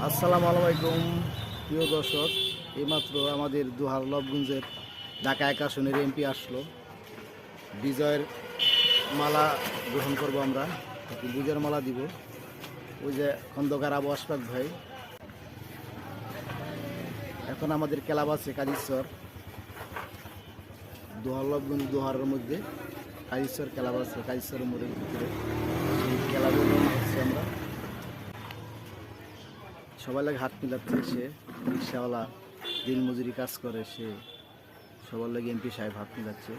আসসালামু আলাইকুম প্রিয় দর্শক, এইমাত্র আমাদের দুহার লবগঞ্জের ঢাকা ১ আসনের এমপি আসলো। বিজয়ের মালা গ্রহণ করব আমরা, বিজয়ের মালা দিব। ওই যে খন্দকার আবু আশফাক ভাই। এখন আমাদের ক্লাব আছে কাজীশ্বর, দুহার লবগঞ্জ দুহারের মধ্যে কাজীশ্বর ক্লাব আছে, কাজীশ্বরের মোড়ের ভিতরে সেই ক্লাবে হচ্ছে আমরা সবাই লাগে হাত মিলাচ্ছে। সে রিক্সাওয়ালা দিন মজুরি কাজ করে, সে সবার লাগে এমপি সাহেব হাত মিলাচ্ছে।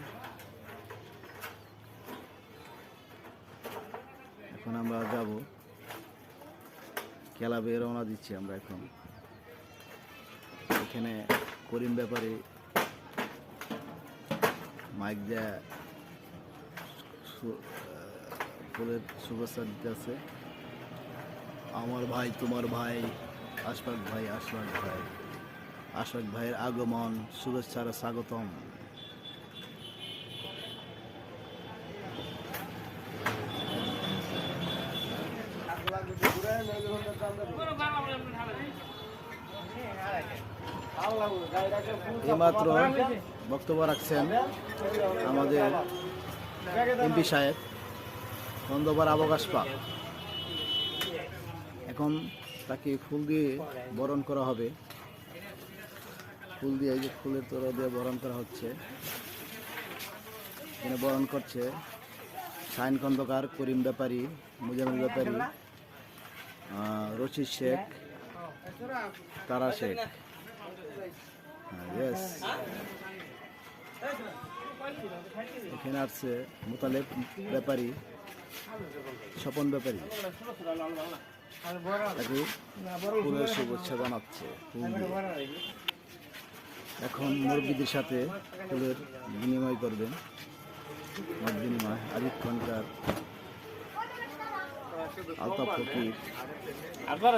এখন আমরা যাব ক্লাবে, রওনা দিচ্ছি আমরা। এখন এখানে করিম ব্যাপারে মাইক দেয়া ফুলের শুভেচ্ছা দিতে আছে। আমার ভাই, তোমার ভাই, আশফাক ভাই, আশফাক ভাই, আশফাক ভাইয়ের আগমন, শুভেচ্ছার স্বাগতম। এইমাত্র বক্তব্য রাখছেন আমাদের এমপি সাহেব খন্দকার আবু আশফাক। এখন তাকে ফুল দিয়ে বরণ করা হবে। ফুল দিয়ে, এই যে ফুলের তোড়া দিয়ে বরণ করা হচ্ছে। এখানে বরণ করছে শাহিন খন্দকার, করিম ব্যাপারী, মুজামিল ব্যাপারী, রশিদ শেখ, তারা শেখ। এখানে আসছে মোতালেব ব্যাপারী, স্বপন ব্যাপারী। তাকে ফুলের শুভেচ্ছা জানাচ্ছে। এখন মুরব্বীদের সাথে ফুলের বিনিময় করবেন। মত বিনিময় আরিফ খানকার, আলতাফ ফকির, আক্তার